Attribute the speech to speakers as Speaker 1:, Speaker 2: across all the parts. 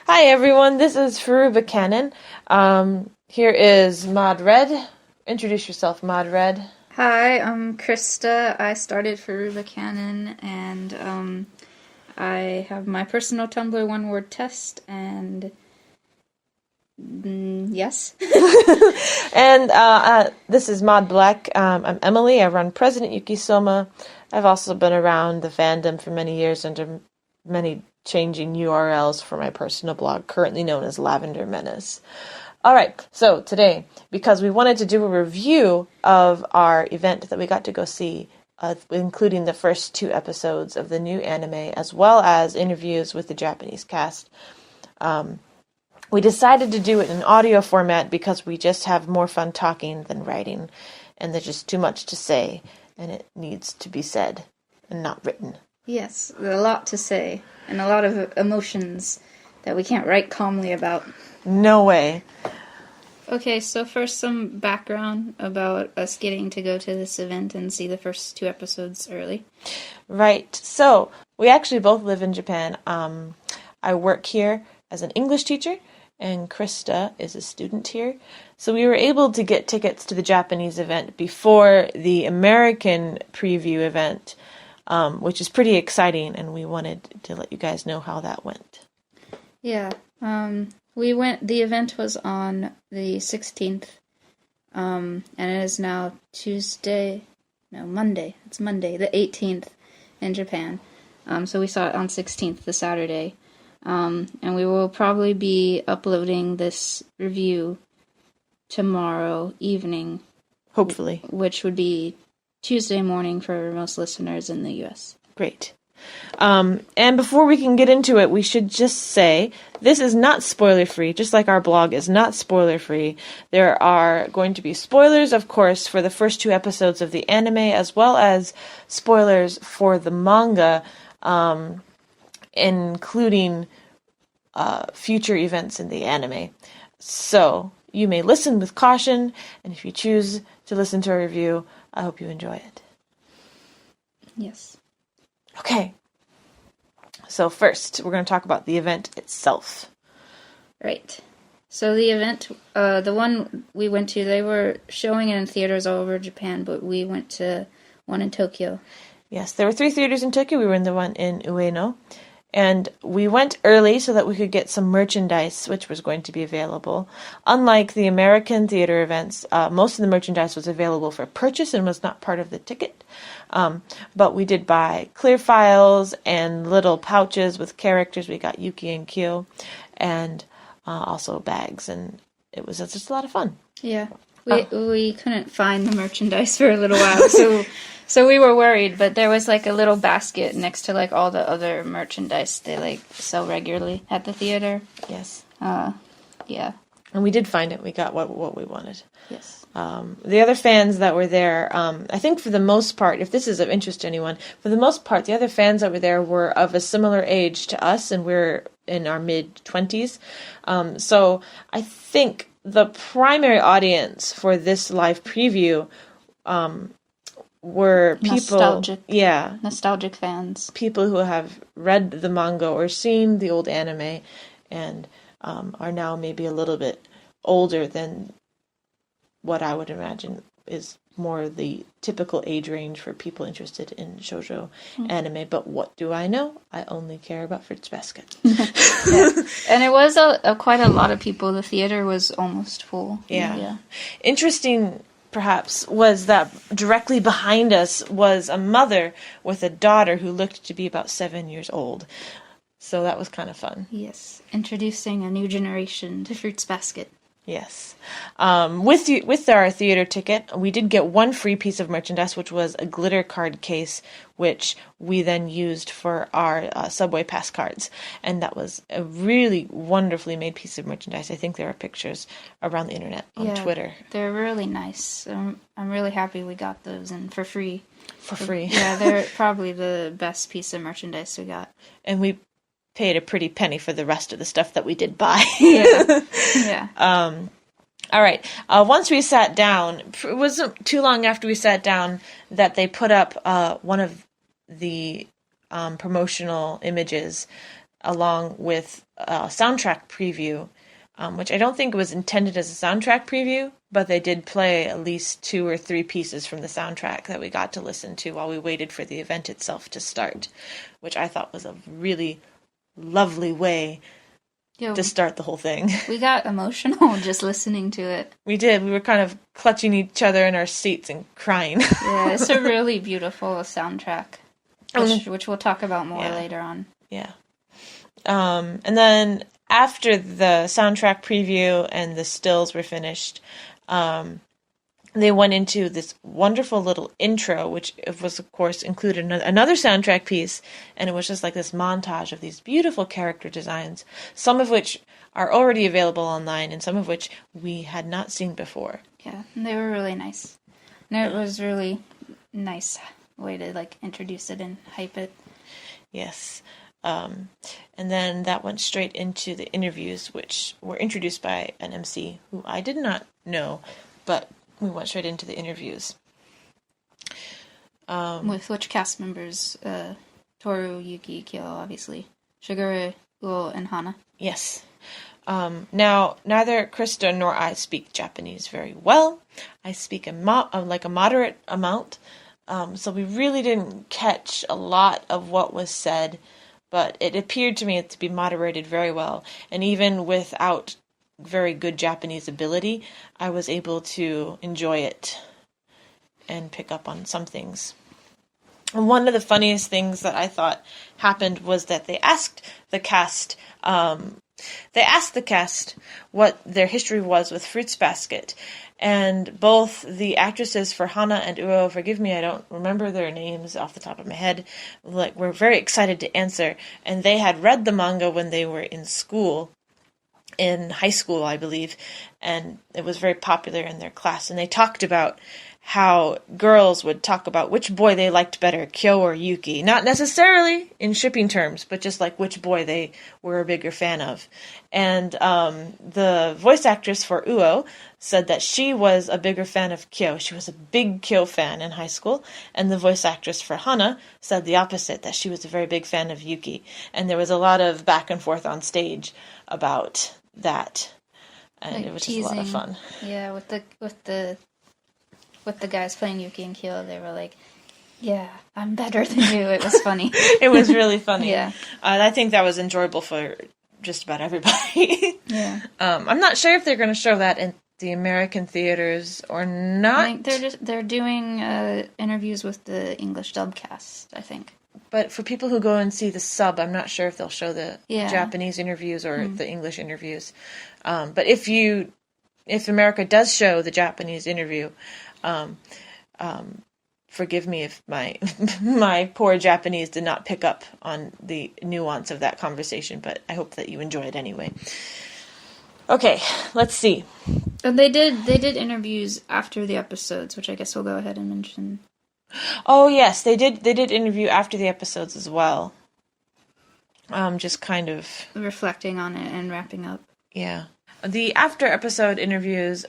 Speaker 1: Hi everyone, this is Furuba Cannon. Here is Mod Red. Introduce yourself, Mod Red.
Speaker 2: Hi, I'm Krista. I started Furuba Cannon, and I have my personal Tumblr one-word test, and yes.
Speaker 1: And this is Mod Black. I'm Emily. I run President Yukisoma. I've also been around the fandom for many years under many changing URLs for my personal blog, currently known as Lavender Menace. Alright, so today, because we wanted to do a review of our event that we got to go see, including the first 2 episodes of the new anime, as well as interviews with the Japanese cast, we decided to do it in audio format because we just have more fun talking than writing, and there's just too much to say, and it needs to be said and not written.
Speaker 2: Yes, a lot to say, and a lot of emotions that we can't write calmly about.
Speaker 1: No way.
Speaker 2: Okay, so first some background about us getting to go to this event and see the first 2 episodes early.
Speaker 1: Right, so we actually both live in Japan. I work here as an English teacher, and Krista is a student here. So we were able to get tickets to the Japanese event before the American preview event, which is pretty exciting, and we wanted to let you guys know how that went.
Speaker 2: Yeah, the event was on the 16th, and it is now Monday. It's Monday, the 18th in Japan. So we saw it on 16th, the Saturday. And we will probably be uploading this review tomorrow evening.
Speaker 1: Hopefully.
Speaker 2: Which would be Tuesday morning for most listeners in the U.S.
Speaker 1: Great. And before we can get into it, we should just say this is not spoiler-free, just like our blog is not spoiler-free. There are going to be spoilers, of course, for the first 2 episodes of the anime, as well as spoilers for the manga, including future events in the anime. So, you may listen with caution, and if you choose to listen to a review, I hope you enjoy it.
Speaker 2: Yes.
Speaker 1: Okay. So first, we're going to talk about the event itself.
Speaker 2: Right. So the event, the one we went to, they were showing it in theaters all over Japan, but we went to one in Tokyo.
Speaker 1: Yes, there were 3 theaters in Tokyo. We were in the one in Ueno. And we went early so that we could get some merchandise, which was going to be available. Unlike the American theater events, most of the merchandise was available for purchase and was not part of the ticket. But we did buy clear files and little pouches with characters. We got Yuki and Kyo, and also bags. And it was just a lot of fun.
Speaker 2: Yeah. We couldn't find the merchandise for a little while, so we were worried, but there was like a little basket next to like all the other merchandise they like sell regularly at the theater.
Speaker 1: Yes.
Speaker 2: Yeah.
Speaker 1: And we did find it. We got what we wanted.
Speaker 2: Yes.
Speaker 1: The other fans that were there, I think for the most part, if this is of interest to anyone, for the most part, the other fans that were there were of a similar age to us, and we're in our mid-20s. So I think the primary audience for this live preview were people...
Speaker 2: Nostalgic fans.
Speaker 1: People who have read the manga or seen the old anime and are now maybe a little bit older than what I would imagine is more the typical age range for people interested in shoujo anime. But what do I know? I only care about Fruits Basket.
Speaker 2: Yeah. And it was quite a lot of people. The theater was almost full.
Speaker 1: Yeah. Interesting, perhaps, was that directly behind us was a mother with a daughter who looked to be about 7 years old. So that was kind of fun.
Speaker 2: Yes. Introducing a new generation to Fruits Basket.
Speaker 1: Yes. With our theater ticket, we did get one free piece of merchandise, which was a glitter card case, which we then used for our subway pass cards. And that was a really wonderfully made piece of merchandise. I think there are pictures around the internet on Twitter.
Speaker 2: They're really nice. I'm really happy we got those and for free.
Speaker 1: For free.
Speaker 2: Yeah, they're probably the best piece of merchandise we got.
Speaker 1: And we paid a pretty penny for the rest of the stuff that we did buy.
Speaker 2: Yeah.
Speaker 1: All right. Once we sat down, it wasn't too long after we sat down that they put up one of the promotional images along with a soundtrack preview, which I don't think was intended as a soundtrack preview, but they did play at least 2 or 3 pieces from the soundtrack that we got to listen to while we waited for the event itself to start, which I thought was a really lovely way to start the whole thing.
Speaker 2: We got emotional just listening to it.
Speaker 1: We did. We were kind of clutching each other in our seats and crying.
Speaker 2: Yeah, it's a really beautiful soundtrack, which we'll talk about more later on.
Speaker 1: Yeah. And then after the soundtrack preview and the stills were finished, they went into this wonderful little intro, which was, of course, included another soundtrack piece, and it was just like this montage of these beautiful character designs, some of which are already available online, and some of which we had not seen before.
Speaker 2: Yeah, and they were really nice. And it was really nice way to, like, introduce it and hype it.
Speaker 1: Yes. And then that went straight into the interviews, which were introduced by an MC who I did not know, but we went straight into the interviews.
Speaker 2: With which cast members? Toru, Yuki, Kyo, obviously. Shigure, Uo, and Hana.
Speaker 1: Yes. Now, neither Krista nor I speak Japanese very well. I speak a moderate amount, so we really didn't catch a lot of what was said, but it appeared to me to be moderated very well, and even without very good Japanese ability, I was able to enjoy it and pick up on some things. And one of the funniest things that I thought happened was that they asked the cast what their history was with Fruits Basket, and both the actresses for Hana and Uo, forgive me, I don't remember their names off the top of my head, were very excited to answer, and they had read the manga when they were in school, in high school, I believe, and it was very popular in their class, and they talked about how girls would talk about which boy they liked better, Kyo or Yuki. Not necessarily in shipping terms, but just like which boy they were a bigger fan of. And the voice actress for Uo said that she was a bigger fan of Kyo. She was a big Kyo fan in high school. And the voice actress for Hana said the opposite, that she was a very big fan of Yuki. And there was a lot of back and forth on stage about that. And
Speaker 2: like
Speaker 1: it was
Speaker 2: teasing.
Speaker 1: just a lot of fun.
Speaker 2: Yeah, with the guys playing Yuki and Kyo, they were like, yeah, I'm better than you. It was funny.
Speaker 1: It was really funny.
Speaker 2: Yeah.
Speaker 1: I think that was enjoyable for just about everybody.
Speaker 2: Yeah.
Speaker 1: I'm not sure if they're going to show that in the American theaters or not.
Speaker 2: I think they're doing interviews with the English dub cast, I think.
Speaker 1: But for people who go and see the sub, I'm not sure if they'll show the Japanese interviews or the English interviews. But if America does show the Japanese interview, forgive me if my poor Japanese did not pick up on the nuance of that conversation, but I hope that you enjoy it anyway. Okay, let's see.
Speaker 2: And they did interviews after the episodes, which I guess we'll go ahead and mention.
Speaker 1: Oh yes, they did interview after the episodes as well. Just kind of
Speaker 2: reflecting on it and wrapping up.
Speaker 1: Yeah. The after episode interviews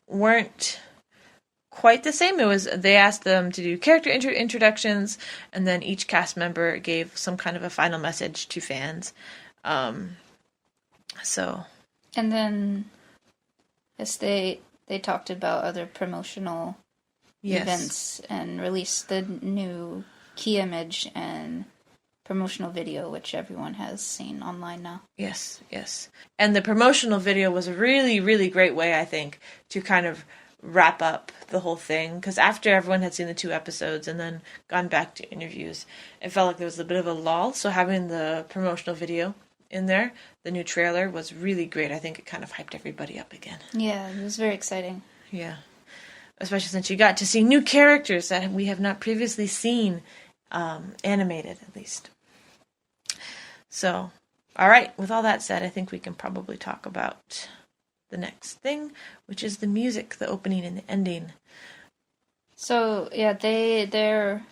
Speaker 1: weren't quite the same. It was, they asked them to do character introductions, and then each cast member gave some kind of a final message to fans.
Speaker 2: And then, yes, they talked about other promotional events and released the new key image and promotional video, which everyone has seen online now.
Speaker 1: Yes. And the promotional video was a really, really great way, I think, to kind of wrap up the whole thing, because after everyone had seen the 2 episodes and then gone back to interviews, it felt like there was a bit of a lull. So having the promotional video in there, the new trailer, was really great. I think it kind of hyped everybody up again.
Speaker 2: Yeah, it was very exciting.
Speaker 1: Yeah, especially since you got to see new characters that we have not previously seen, animated at least. So, all right, with all that said, I think we can probably talk about the next thing, which is the music, the opening and the ending.
Speaker 2: So, yeah,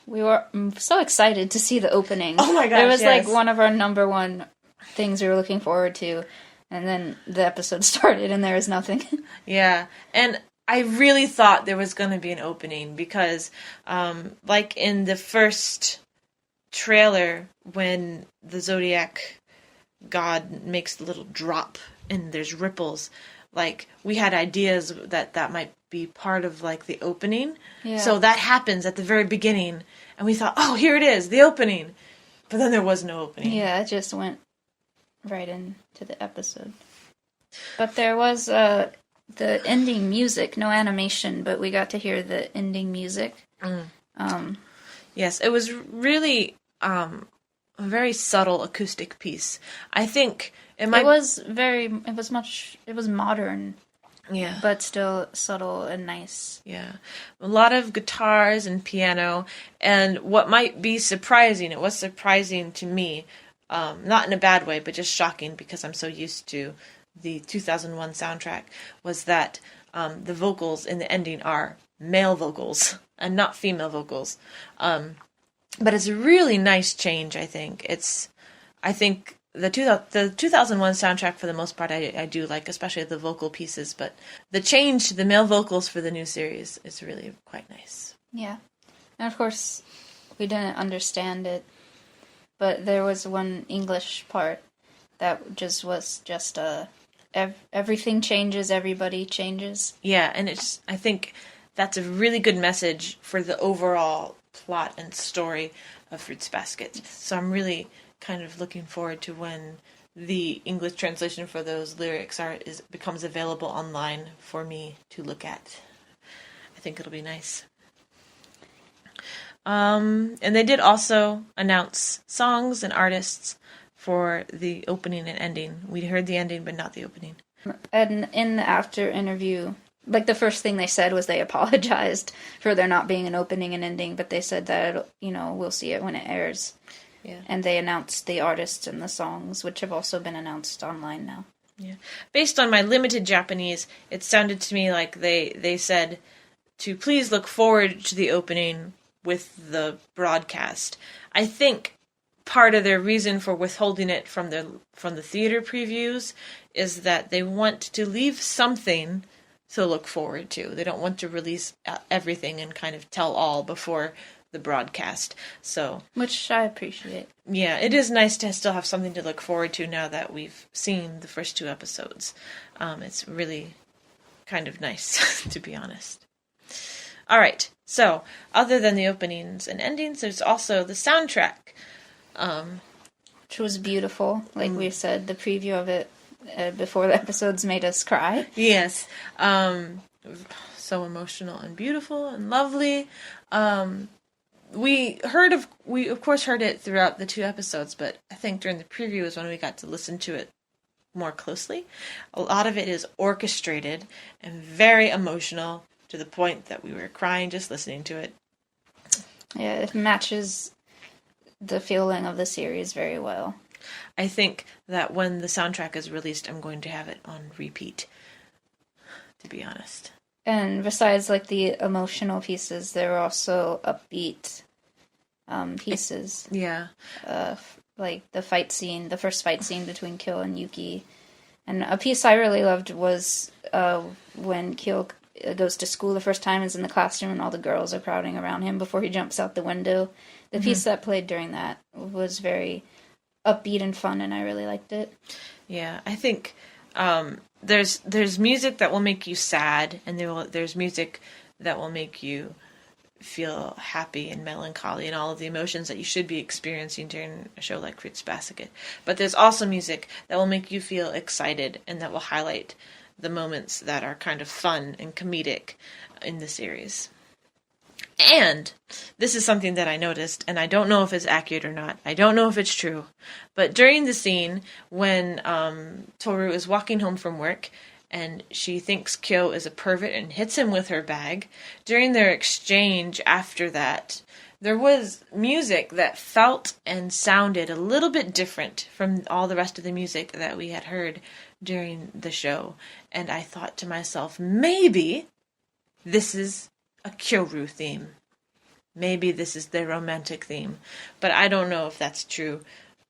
Speaker 2: we were so excited to see the opening.
Speaker 1: Oh my gosh,
Speaker 2: it was like one of our number one things we were looking forward to, and then the episode started and there was nothing.
Speaker 1: Yeah, and I really thought there was going to be an opening because, like in the first trailer, when the Zodiac God makes the little drop and there's ripples. Like, we had ideas that might be part of, like, the opening.
Speaker 2: Yeah.
Speaker 1: So that happens at the very beginning. And we thought, oh, here it is, the opening. But then there was no opening.
Speaker 2: Yeah, it just went right into the episode. But there was the ending music, no animation, but we got to hear the ending music.
Speaker 1: Yes, it was really a very subtle acoustic piece. I think it was
Speaker 2: modern,
Speaker 1: yeah,
Speaker 2: but still subtle and nice.
Speaker 1: Yeah, a lot of guitars and piano, and what might be surprising, it was surprising to me, not in a bad way, but just shocking because I'm so used to the 2001 soundtrack, was that the vocals in the ending are male vocals and not female vocals. But it's a really nice change, I think. I think the 2001 soundtrack, for the most part, I do like, especially the vocal pieces, but the change to the male vocals for the new series is really quite nice.
Speaker 2: Yeah. And of course, we didn't understand it, but there was one English part that was just everything changes, everybody changes.
Speaker 1: Yeah, and I think that's a really good message for the overall plot and story of Fruits Basket. So I'm really kind of looking forward to when the English translation for those lyrics becomes available online for me to look at. I think it'll be nice. And they did also announce songs and artists for the opening and ending. We heard the ending, but not the opening.
Speaker 2: And in the after interview, like, the first thing they said was they apologized for there not being an opening and ending, but they said that, we'll see it when it airs.
Speaker 1: Yeah.
Speaker 2: And they announced the artists and the songs, which have also been announced online now.
Speaker 1: Yeah. Based on my limited Japanese, it sounded to me like they said to please look forward to the opening with the broadcast. I think part of their reason for withholding it from the theater previews is that they want to leave something to look forward to. They don't want to release everything and kind of tell all before the broadcast. So,
Speaker 2: which I appreciate.
Speaker 1: Yeah, it is nice to still have something to look forward to now that we've seen the first 2 episodes. It's really kind of nice, to be honest. All right, so other than the openings and endings, there's also the soundtrack.
Speaker 2: Which was beautiful. Like we said, the preview of it before the episodes made us cry.
Speaker 1: Yes. So emotional and beautiful and lovely. We of course heard it throughout the 2 episodes, but I think during the preview is when we got to listen to it more closely. A lot of it is orchestrated and very emotional to the point that we were crying just listening to it.
Speaker 2: Yeah, it matches the feeling of the series very well.
Speaker 1: I think that when the soundtrack is released, I'm going to have it on repeat, to be honest.
Speaker 2: And besides, like, the emotional pieces, there were also upbeat pieces.
Speaker 1: Yeah.
Speaker 2: Like the first fight scene between Kyo and Yuki. And a piece I really loved was when Kyo goes to school the first time, is in the classroom, and all the girls are crowding around him before he jumps out the window. The piece that played during that was very upbeat and fun, and I really liked it. Yeah,
Speaker 1: I think there's music that will make you sad, and there's music that will make you feel happy and melancholy and all of the emotions that you should be experiencing during a show like Fruits Basket. But there's also music that will make you feel excited and that will highlight the moments that are kind of fun and comedic in the series. And this is something that I noticed, and I don't know if it's accurate or not. I don't know if it's true. But during the scene when Toru is walking home from work and she thinks Kyo is a pervert and hits him with her bag, during their exchange after that, there was music that felt and sounded a little bit different from all the rest of the music that we had heard during the show. And I thought to myself, maybe this is a Kyoru theme. Maybe this is their romantic theme. But I don't know if that's true.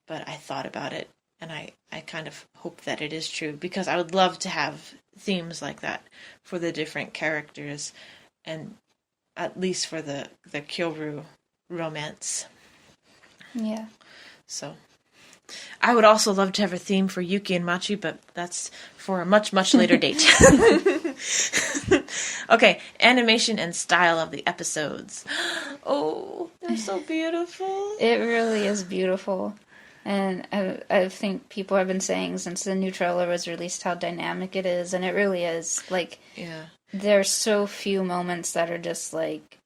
Speaker 1: But I thought about it, and I kind of hope that it is true, because I would love to have themes like that for the different characters, and at least for the Kyoru romance.
Speaker 2: Yeah.
Speaker 1: So I would also love to have a theme for Yuki and Machi, but that's for a much, much later date. Okay, animation and style of the episodes. Oh, they're so beautiful.
Speaker 2: It really is beautiful. And I think people have been saying since the new trailer was released how dynamic it is, and it really is. Like,
Speaker 1: Yeah.
Speaker 2: there's so few moments that are just, like,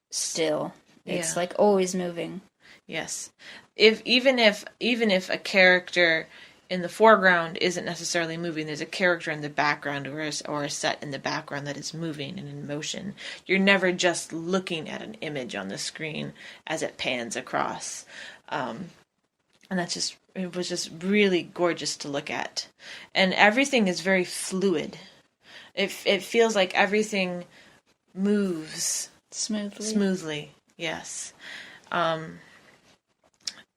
Speaker 2: still. It's, like, always moving.
Speaker 1: Yes. Even if a character in the foreground isn't necessarily moving, there's a character in the background or a set in the background that is moving and in motion. You're never just looking at an image on the screen as it pans across. And it was just really gorgeous to look at. And everything is very fluid. It feels like everything moves smoothly. Yes.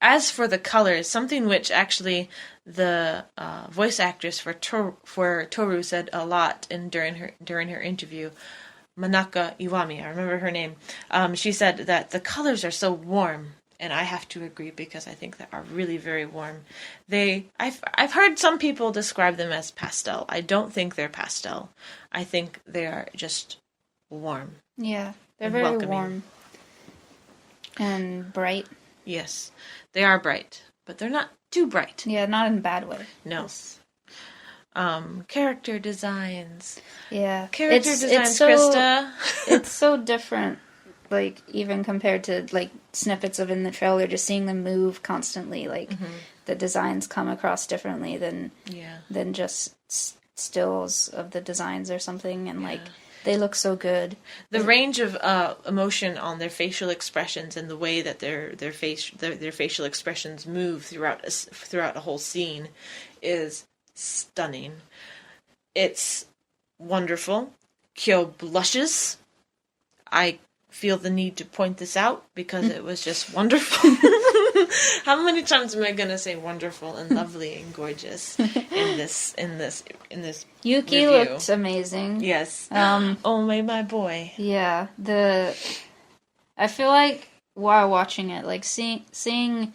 Speaker 1: As for the colors, something which actually the voice actress for Toru said a lot during her interview, Manaka Iwami, I remember her name. She said that the colors are so warm, and I have to agree because I think they are really very warm. I've heard some people describe them as pastel. I don't think they're pastel. I think they are just warm.
Speaker 2: Yeah, they're very welcoming. Warm and bright.
Speaker 1: Yes, they are bright, but they're not too bright.
Speaker 2: Yeah, not in a bad way.
Speaker 1: No.
Speaker 2: Yes.
Speaker 1: Character designs.
Speaker 2: Yeah.
Speaker 1: Character designs, Krista.
Speaker 2: It's so different, like, even compared to, like, snippets of in the trailer, just seeing them move constantly, like, the designs come across differently than just stills of the designs or something, and, like, they look so good.
Speaker 1: The range of emotion on their facial expressions and the way that their facial expressions move throughout a whole scene is stunning. It's wonderful. Kyo blushes. I feel the need to point this out because it was just wonderful. How many times am I going to say wonderful and lovely and gorgeous in this
Speaker 2: Yuki
Speaker 1: review?
Speaker 2: Looked amazing.
Speaker 1: Yes. Oh my boy.
Speaker 2: Yeah. I feel like while watching it, like seeing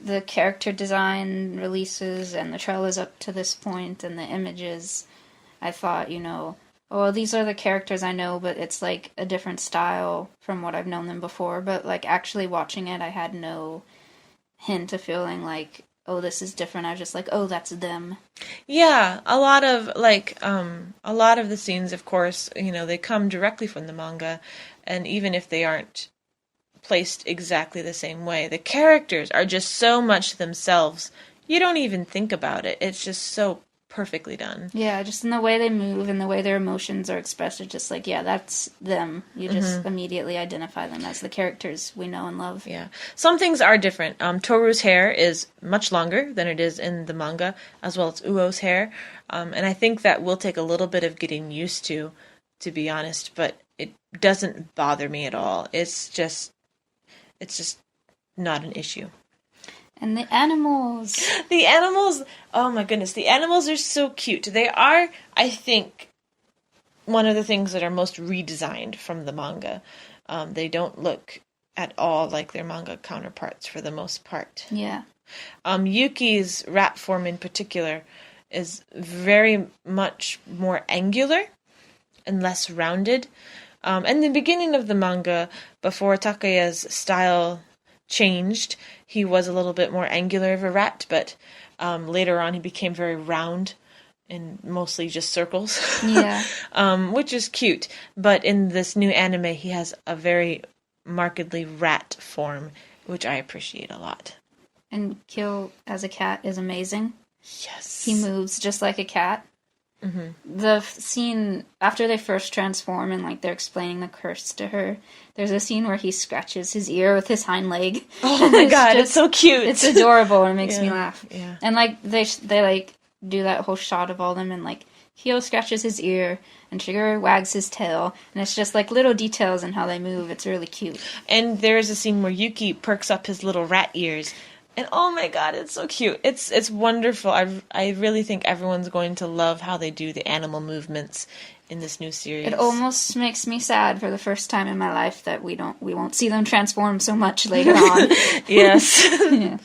Speaker 2: the character design releases and the trailers up to this point and the images, I thought, these are the characters I know, but it's like a different style from what I've known them before. But like actually watching it, I had no hint of feeling like, oh, this is different. I was just like, oh, that's them.
Speaker 1: Yeah, a lot of the scenes, of course, they come directly from the manga, and even if they aren't placed exactly the same way, the characters are just so much themselves. You don't even think about it. It's just so perfectly done.
Speaker 2: Yeah, just in the way they move and the way their emotions are expressed, it's just like, yeah, that's them. You just immediately identify them as the characters we know and love.
Speaker 1: Yeah. Some things are different. Toru's hair is much longer than it is in the manga, as well as Uo's hair. And I think that will take a little bit of getting used to be honest, but it doesn't bother me at all. It's just not an issue.
Speaker 2: And the animals.
Speaker 1: The animals, oh my goodness, the animals are so cute. They are, I think, one of the things that are most redesigned from the manga. They don't look at all like their manga counterparts for the most part.
Speaker 2: Yeah.
Speaker 1: Yuki's rat form in particular is very much more angular and less rounded. And the beginning of the manga, before Takaya's style changed, he was a little bit more angular of a rat, but later on he became very round and mostly just circles.
Speaker 2: Yeah.
Speaker 1: Which is cute. But in this new anime, he has a very markedly rat form, which I appreciate a lot.
Speaker 2: And Kyo as a cat is amazing.
Speaker 1: Yes.
Speaker 2: He moves just like a cat. Mm-hmm. The scene after they first transform and like they're explaining the curse to her, there's a scene where he scratches his ear with his hind leg.
Speaker 1: Oh my god, it's so cute.
Speaker 2: It's adorable and it makes me laugh.
Speaker 1: Yeah.
Speaker 2: And like they like do that whole shot of all them and like Kyo scratches his ear and Shigeru wags his tail, and it's just like little details in how they move. It's really cute.
Speaker 1: And there's a scene where Yuki perks up his little rat ears. And oh my god, it's so cute. It's wonderful. I really think everyone's going to love how they do the animal movements in this new series.
Speaker 2: It almost makes me sad for the first time in my life that we won't see them transform so much later on.
Speaker 1: Yes.
Speaker 2: Yeah.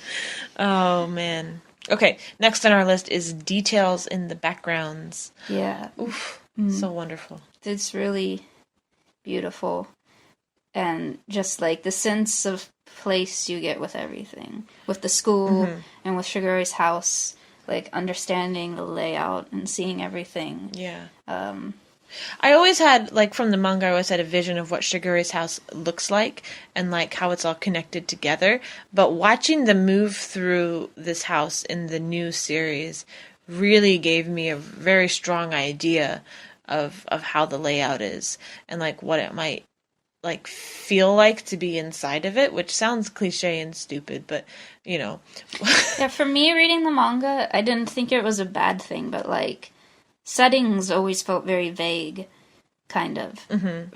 Speaker 1: Oh man. Okay, next on our list is details in the backgrounds.
Speaker 2: Yeah.
Speaker 1: Oof. So wonderful.
Speaker 2: It's really beautiful. And just like the sense of place you get with everything. With the school and with Shigure's house. Like understanding the layout and seeing everything.
Speaker 1: Yeah. I always had, like, from the manga, I always had a vision of what Shigure's house looks like and, like, how it's all connected together. But watching them move through this house in the new series really gave me a very strong idea of how the layout is and, like, what it might, like, feel like to be inside of it, which sounds cliche and stupid, but, you know.
Speaker 2: Yeah, for me, reading the manga, I didn't think it was a bad thing, but, like, settings always felt very vague, kind of,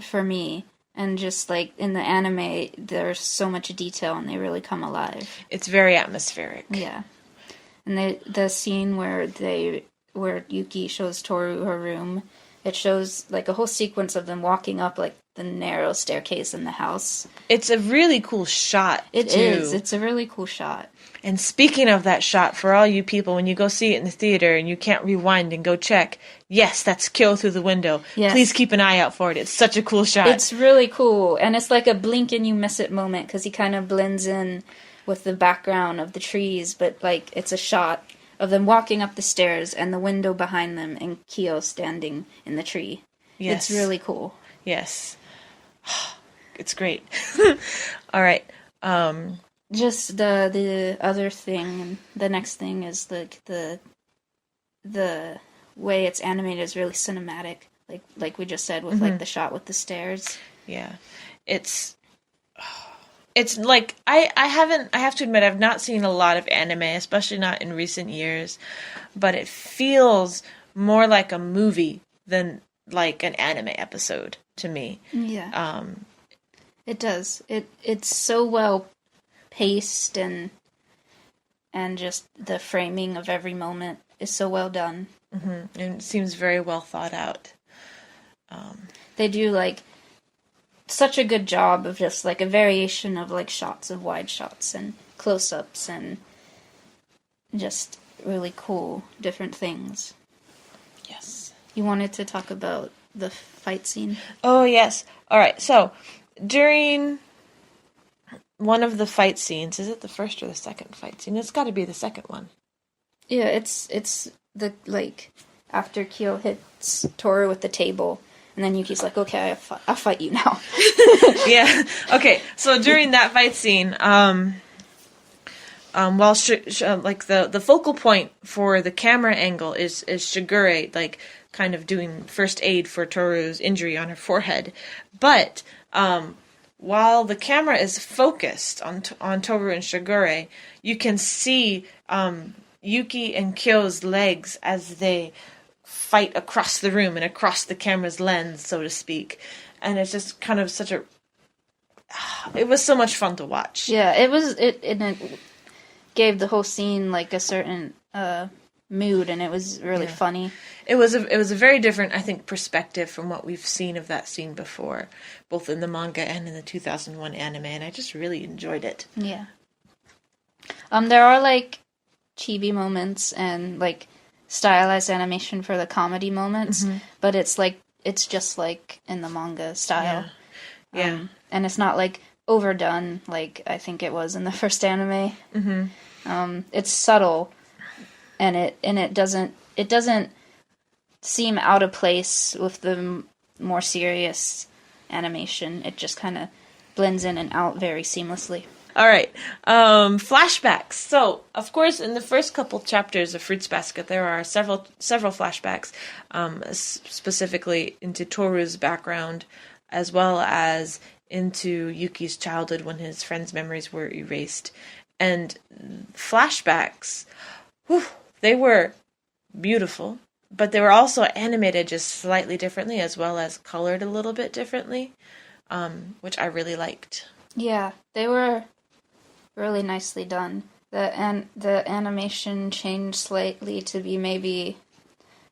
Speaker 2: for me. And just, like, in the anime, there's so much detail and they really come alive.
Speaker 1: It's very atmospheric.
Speaker 2: Yeah. And the scene where Yuki shows Toru her room, it shows, like, a whole sequence of them walking up, like, the narrow staircase in the house.
Speaker 1: It's a really cool shot,
Speaker 2: It
Speaker 1: too.
Speaker 2: is. It's a really cool shot.
Speaker 1: And speaking of that shot, for all you people, when you go see it in the theater and you can't rewind and go check, yes, that's Kyo through the window.
Speaker 2: Yes.
Speaker 1: Please keep an eye out for it. It's such a cool shot.
Speaker 2: It's really cool. And it's like a blink and you miss it moment because he kind of blends in with the background of the trees. But, like, it's a shot of them walking up the stairs and the window behind them and Kyo standing in the tree.
Speaker 1: Yes.
Speaker 2: It's really cool.
Speaker 1: Yes. It's great. All right.
Speaker 2: Just the other thing, the next thing is like the way it's animated is really cinematic, like we just said with like the shot with the stairs.
Speaker 1: Yeah, it's like I have to admit I've not seen a lot of anime, especially not in recent years, but it feels more like a movie than like an anime episode to me.
Speaker 2: Yeah. It does. It's so well paced and just the framing of every moment is so well done.
Speaker 1: And it seems very well thought out.
Speaker 2: They do like such a good job of just like a variation of like shots of wide shots and close-ups and just really cool different things.
Speaker 1: Yes.
Speaker 2: You wanted to talk about the fight scene?
Speaker 1: Oh, yes. All right. So, during one of the fight scenes, is it the first or the second fight scene? It's got to be the second one.
Speaker 2: Yeah, it's the, like, after Kyo hits Toru with the table, and then Yuki's like, okay, I'll fight you now.
Speaker 1: Yeah. Okay, so during that fight scene, while like the focal point for the camera angle is Shigure, like, kind of doing first aid for Toru's injury on her forehead, but while the camera is focused on Toru and Shigure, you can see Yuki and Kyo's legs as they fight across the room and across the camera's lens, so to speak. And it's just kind of such a... It was so much fun to watch.
Speaker 2: Yeah, it gave the whole scene like a certain mood, and it was really funny.
Speaker 1: It was a very different, I think, perspective from what we've seen of that scene before, both in the manga and in the 2001 anime, and I just really enjoyed it.
Speaker 2: Yeah. There are like chibi moments and like stylized animation for the comedy moments, but it's just like in the manga style.
Speaker 1: Yeah.
Speaker 2: And it's not like overdone like I think it was in the first anime. It's subtle, and it doesn't seem out of place with the more serious animation. It just kind of blends in and out very seamlessly.
Speaker 1: All right. Flashbacks. So, of course, in the first couple chapters of Fruits Basket, there are several flashbacks, specifically into Toru's background, as well as into Yuki's childhood when his friends' memories were erased. And flashbacks, they were beautiful, but they were also animated just slightly differently, as well as colored a little bit differently, which I really liked.
Speaker 2: Yeah, they were really nicely done. The animation changed slightly to be maybe,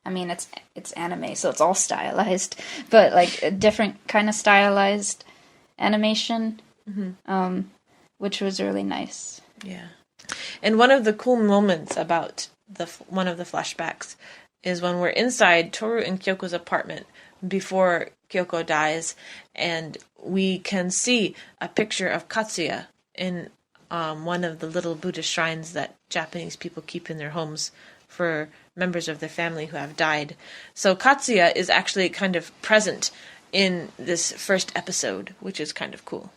Speaker 2: I mean, it's anime, so it's all stylized, but like a different kind of stylized animation, which was really nice.
Speaker 1: Yeah. And one of the cool moments about one of the flashbacks is when we're inside Toru and Kyoko's apartment before Kyoko dies, and we can see a picture of Katsuya in one of the little Buddhist shrines that Japanese people keep in their homes for members of their family who have died. So Katsuya is actually kind of present in this first episode, which is kind of cool.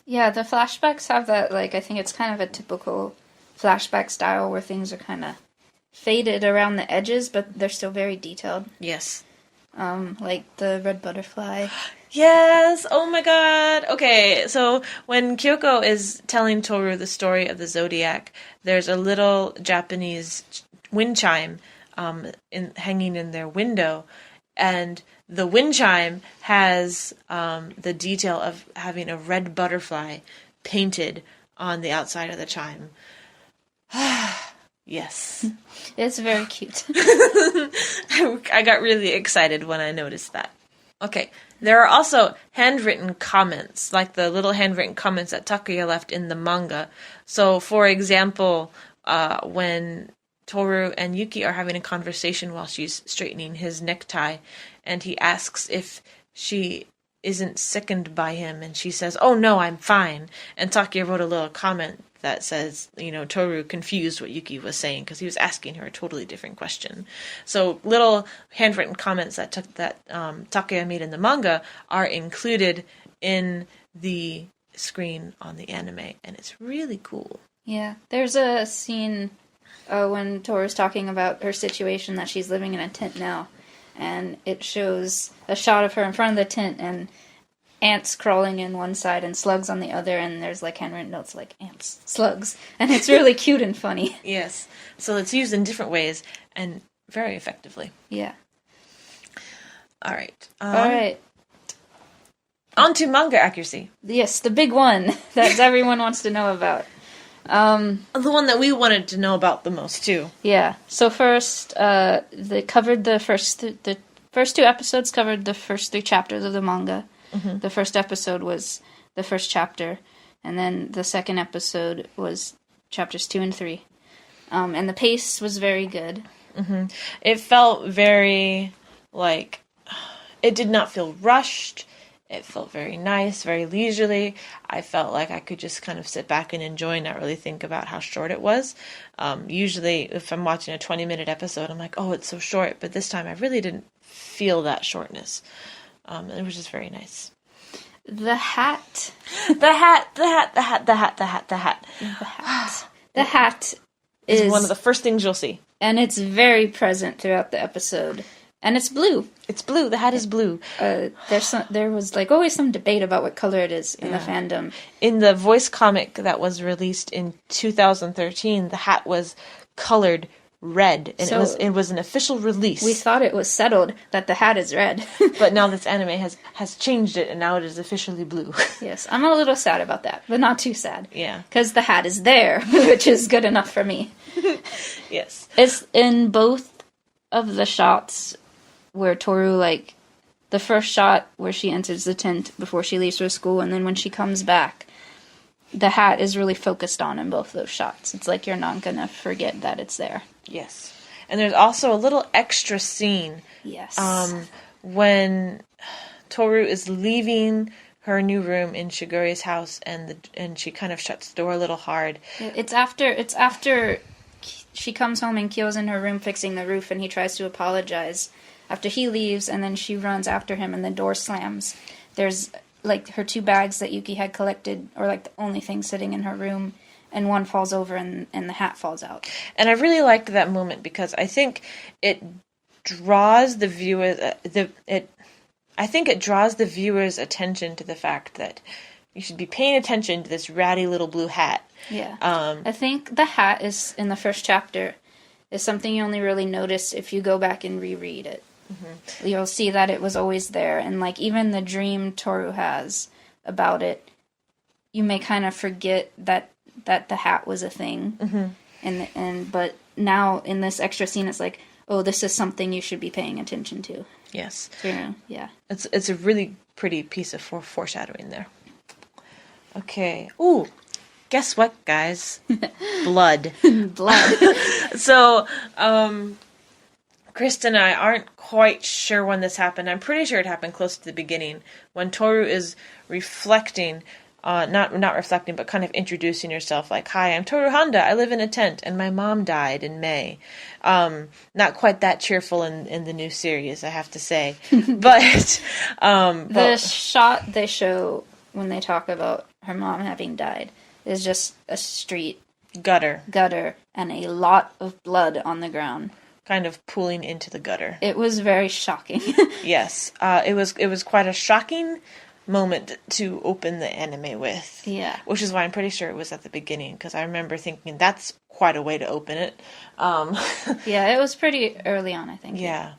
Speaker 2: Yeah, the flashbacks have that, like, I think it's kind of a typical flashback style where things are kind of faded around the edges, but they're still very detailed.
Speaker 1: Yes.
Speaker 2: Like the red butterfly.
Speaker 1: Yes! Oh my god! Okay, so when Kyoko is telling Toru the story of the zodiac, there's a little Japanese wind chime hanging in their window, and the wind chime has the detail of having a red butterfly painted on the outside of the chime. Yes.
Speaker 2: It's very cute.
Speaker 1: I got really excited when I noticed that. Okay, there are also handwritten comments, like the little handwritten comments that Takuya left in the manga. So, for example, when Toru and Yuki are having a conversation while she's straightening his necktie, and he asks if she isn't sickened by him, and she says, "Oh no, I'm fine." And Takuya wrote a little comment that says, Toru confused what Yuki was saying because he was asking her a totally different question. So little handwritten comments that Takuya made in the manga are included in the screen on the anime, and it's really cool.
Speaker 2: Yeah, there's a scene when Toru's talking about her situation that she's living in a tent now, and it shows a shot of her in front of the tent and ants crawling in one side and slugs on the other, and there's like handwritten notes like ants, slugs, and it's really cute and funny.
Speaker 1: Yes, so it's used in different ways and very effectively.
Speaker 2: Yeah.
Speaker 1: All right. On to manga accuracy.
Speaker 2: Yes, the big one that everyone wants to know about.
Speaker 1: The one that we wanted to know about the most too.
Speaker 2: Yeah. So first, they covered the first two episodes covered the first 3 chapters of the manga. Mm-hmm. The first episode was the first chapter, and then the second episode was chapters 2 and 3. And the pace was very good.
Speaker 1: Mm-hmm. It felt very, it did not feel rushed. It felt very nice, very leisurely. I felt like I could just kind of sit back and enjoy and not really think about how short it was. Usually, if I'm watching a 20-minute episode, I'm like, oh, it's so short. But this time, I really didn't feel that shortness. It was just very nice.
Speaker 2: The hat.
Speaker 1: The
Speaker 2: hat
Speaker 1: is one of the first things you'll see.
Speaker 2: And it's very present throughout the episode. And it's blue.
Speaker 1: It's blue. The hat is blue.
Speaker 2: There was always some debate about what color it is in the fandom.
Speaker 1: In the voice comic that was released in 2013, the hat was colored red, and it was an official release.
Speaker 2: We thought it was settled that the hat is red.
Speaker 1: But now this anime has changed it, and now it is officially blue.
Speaker 2: Yes, I'm a little sad about that, but not too sad.
Speaker 1: Yeah.
Speaker 2: Because the hat is there, which is good enough for me.
Speaker 1: Yes.
Speaker 2: It's in both of the shots where Toru, the first shot where she enters the tent before she leaves for school, and then when she comes back, the hat is really focused on in both those shots. It's like you're not going to forget that it's there.
Speaker 1: Yes. And there's also a little extra scene.
Speaker 2: Yes.
Speaker 1: When Toru is leaving her new room in Shigure's house, and she kind of shuts the door a little hard.
Speaker 2: It's after she comes home and Kyo's in her room fixing the roof, and he tries to apologize after he leaves, and then she runs after him, and the door slams. There's her 2 bags that Yuki had collected, or the only thing sitting in her room, and one falls over and the hat falls out. And
Speaker 1: I really liked that moment because I think it draws the viewer it draws the viewer's attention to the fact that you should be paying attention to this ratty little blue hat.
Speaker 2: Yeah. I think the hat is in the first chapter is something you only really notice if you go back and reread it. Mm-hmm. You'll see that it was always there, and even the dream Toru has about it, you may kind of forget that that the hat was a thing. But now in this extra scene, it's like, oh, this is something you should be paying attention to.
Speaker 1: Yes.
Speaker 2: So, yeah.
Speaker 1: It's a really pretty piece of foreshadowing there. Okay. Ooh, guess what, guys? Blood.
Speaker 2: Blood.
Speaker 1: So, Krista and I aren't quite sure when this happened. I'm pretty sure it happened close to the beginning, when Toru is reflecting, not reflecting, but kind of introducing herself, like, "Hi, I'm Toru Honda. I live in a tent, and my mom died in May." Not quite that cheerful in the new series, I have to say. But
Speaker 2: the shot they show when they talk about her mom having died is just a street
Speaker 1: gutter,
Speaker 2: and a lot of blood on the ground,
Speaker 1: kind of pooling into the gutter.
Speaker 2: It was very shocking.
Speaker 1: Yes, it was quite a shocking moment to open the anime with.
Speaker 2: Yeah,
Speaker 1: which is why I'm pretty sure it was at the beginning, because I remember thinking that's quite a way to open it.
Speaker 2: Yeah, it was pretty early on, I think.
Speaker 1: Yeah.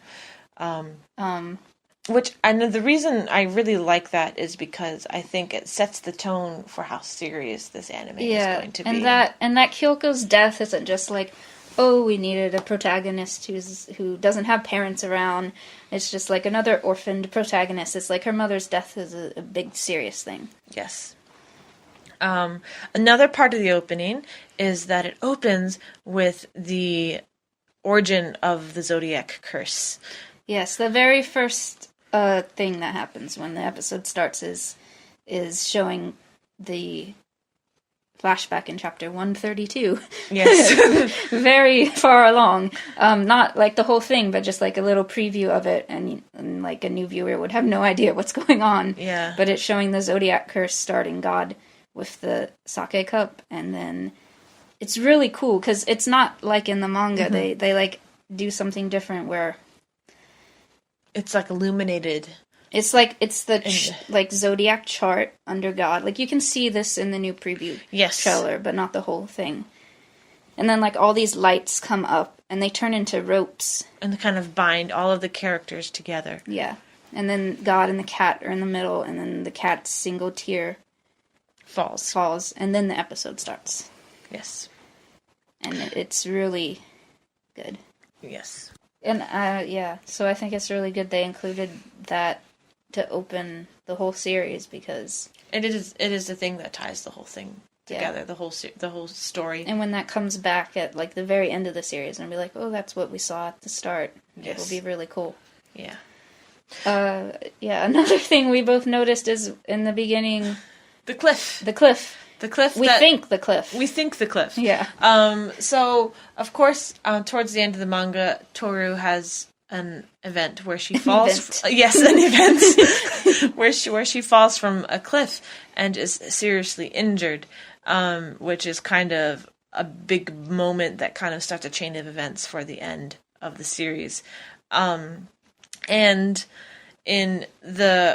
Speaker 1: Which I know the reason I really like that is because I think it sets the tone for how serious this anime is going to be.
Speaker 2: And that Kyoko's death isn't just like, oh, we needed a protagonist who doesn't have parents around. It's just like another orphaned protagonist. It's like her mother's death is a big serious thing.
Speaker 1: Yes. Another part of the opening is that it opens with the origin of the Zodiac curse.
Speaker 2: Yes, the very first thing that happens when the episode starts is showing the flashback in chapter 132.
Speaker 1: Yes.
Speaker 2: Very far along. Not like the whole thing, but just like a little preview of it, and like a new viewer would have no idea what's going on.
Speaker 1: Yeah.
Speaker 2: But it's showing the Zodiac curse starting God with the sake cup, and then it's really cool because it's not like in the manga. Mm-hmm. They like do something different where
Speaker 1: it's like illuminated.
Speaker 2: It's like it's the like zodiac chart under God. Like you can see this in the new preview trailer, but not the whole thing. And then like all these lights come up and they turn into ropes
Speaker 1: and they kind of bind all of the characters together.
Speaker 2: Yeah. And then God and the cat are in the middle, and then the cat's single tear falls, and then the episode starts.
Speaker 1: Yes.
Speaker 2: And it's really good.
Speaker 1: Yes.
Speaker 2: And so I think it's really good they included that to open the whole series, because
Speaker 1: it is the thing that ties the whole thing together, the whole story.
Speaker 2: And when that comes back at like the very end of the series, and be like, oh, that's what we saw at the start. Yes. It'll be really cool.
Speaker 1: Yeah.
Speaker 2: Another thing we both noticed is in the beginning,
Speaker 1: the cliff.
Speaker 2: We think the cliff. Yeah.
Speaker 1: So of course, towards the end of the manga, Toru has an event where she falls. An event where she falls from a cliff and is seriously injured, which is kind of a big moment that kind of starts a chain of events for the end of the series. And in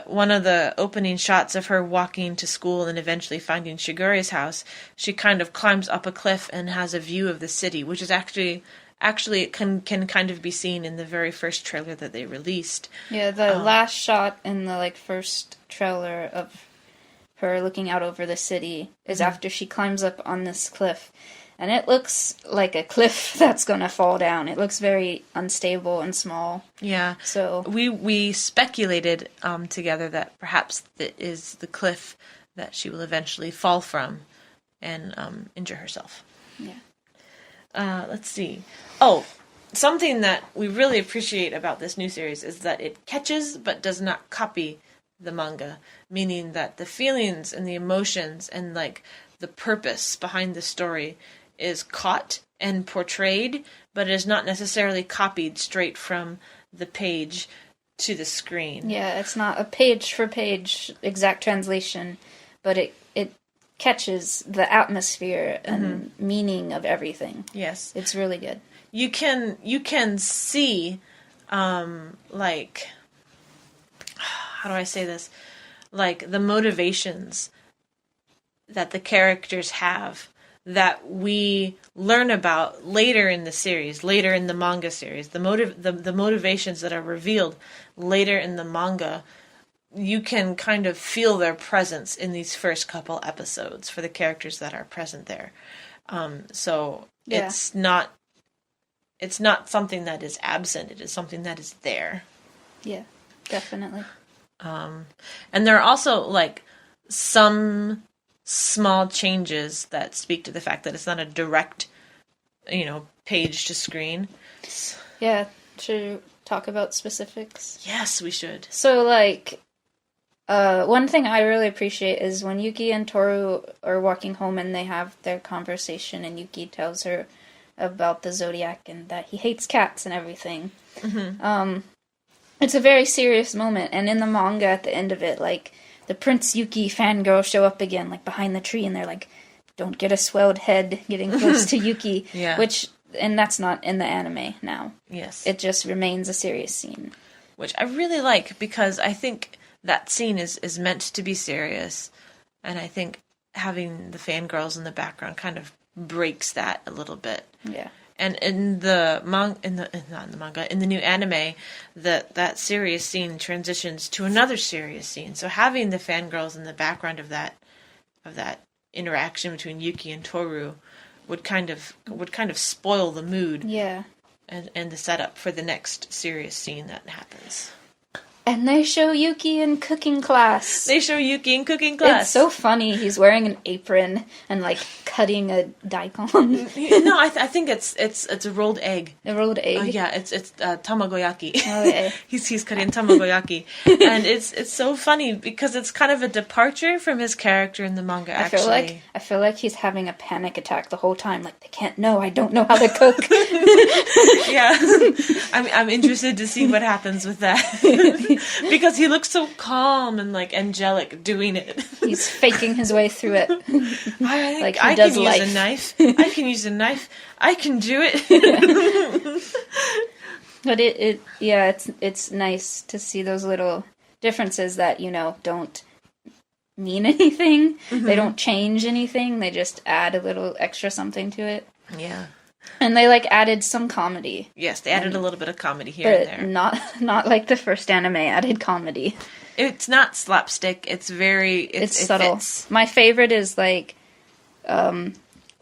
Speaker 1: one of the opening shots of her walking to school and eventually finding Shigure's house, she kind of climbs up a cliff and has a view of the city, which is actually it can kind of be seen in the very first trailer that they released.
Speaker 2: Yeah, the last shot in the like first trailer of her looking out over the city is after she climbs up on this cliff. And it looks like a cliff that's going to fall down. It looks very unstable and small.
Speaker 1: Yeah.
Speaker 2: So
Speaker 1: we speculated together that perhaps that is the cliff that she will eventually fall from and injure herself.
Speaker 2: Yeah.
Speaker 1: Let's see. Oh, something that we really appreciate about this new series is that it catches but does not copy the manga, meaning that the feelings and the emotions and like the purpose behind the story is caught and portrayed, but is not necessarily copied straight from the page to the screen.
Speaker 2: Yeah, it's not a page for page exact translation, but it catches the atmosphere and meaning of everything.
Speaker 1: Yes.
Speaker 2: It's really good.
Speaker 1: You can see like, how do I say this? Like the motivations that the characters have that we learn about later in the series, later in the manga series. The motivations that are revealed later in the manga you can kind of feel their presence in these first couple episodes for the characters that are present there. So it's not something that is absent. It is something that is there.
Speaker 2: Yeah, definitely.
Speaker 1: And there are also like some small changes that speak to the fact that it's not a direct, page to screen.
Speaker 2: Yeah, should we talk about specifics?
Speaker 1: Yes, we should.
Speaker 2: So, like, one thing I really appreciate is when Yuki and Toru are walking home and they have their conversation and Yuki tells her about the zodiac and that he hates cats and everything. Mm-hmm. It's a very serious moment, and in the manga at the end of it, like, the Prince Yuki fangirls show up again, like, behind the tree, and they're like, don't get a swelled head getting close to Yuki.
Speaker 1: Yeah.
Speaker 2: And that's not in the anime now.
Speaker 1: Yes.
Speaker 2: It just remains a serious scene.
Speaker 1: Which I really like, because I think that scene is meant to be serious, and I think having the fangirls in the background kind of breaks that a little bit.
Speaker 2: Yeah.
Speaker 1: And in the in the new anime, that serious scene transitions to another serious scene. So having the fangirls in the background of that interaction between Yuki and Toru would kind of spoil the mood.
Speaker 2: Yeah.
Speaker 1: And the setup for the next serious scene that happens.
Speaker 2: And they show Yuki in cooking class.
Speaker 1: It's
Speaker 2: so funny. He's wearing an apron and, like, cutting a daikon.
Speaker 1: No, I think it's a rolled egg.
Speaker 2: A rolled egg?
Speaker 1: Oh, yeah, it's tamagoyaki.
Speaker 2: Oh, yeah.
Speaker 1: he's cutting tamagoyaki. And it's so funny because it's kind of a departure from his character in the manga, actually.
Speaker 2: I feel like he's having a panic attack the whole time. Like, they can't know. I don't know how to cook.
Speaker 1: Yeah. I'm interested to see what happens with that. Because he looks so calm and, like, angelic doing it.
Speaker 2: He's faking his way through it.
Speaker 1: I can use a knife. I can use a knife. I can do it.
Speaker 2: But it's nice to see those little differences that, don't mean anything. Mm-hmm. They don't change anything. They just add a little extra something to it.
Speaker 1: Yeah.
Speaker 2: And they, like, added some comedy.
Speaker 1: Yes, they added a little bit of comedy here and there.
Speaker 2: Not like the first anime added comedy.
Speaker 1: It's not slapstick. It's very... It's
Speaker 2: subtle.
Speaker 1: Fits.
Speaker 2: My favorite is, like...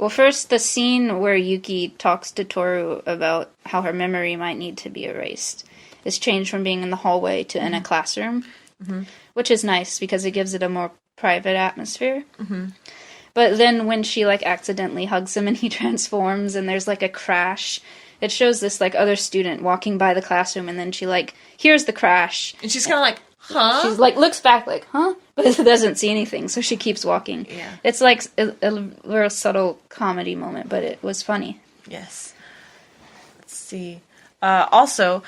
Speaker 2: first, the scene where Yuki talks to Toru about how her memory might need to be erased is changed from being in the hallway to in a classroom. Mm-hmm. Which is nice, because it gives it a more private atmosphere. Mm-hmm. But then when she, like, accidentally hugs him and he transforms and there's, like, a crash, it shows this, like, other student walking by the classroom and then she, like, hears the crash.
Speaker 1: And she's kind of like, huh?
Speaker 2: She's, like, looks back like, huh? But doesn't see anything, so she keeps walking.
Speaker 1: Yeah.
Speaker 2: It's, like, a real subtle comedy moment, but it was funny.
Speaker 1: Yes. Let's see. Also,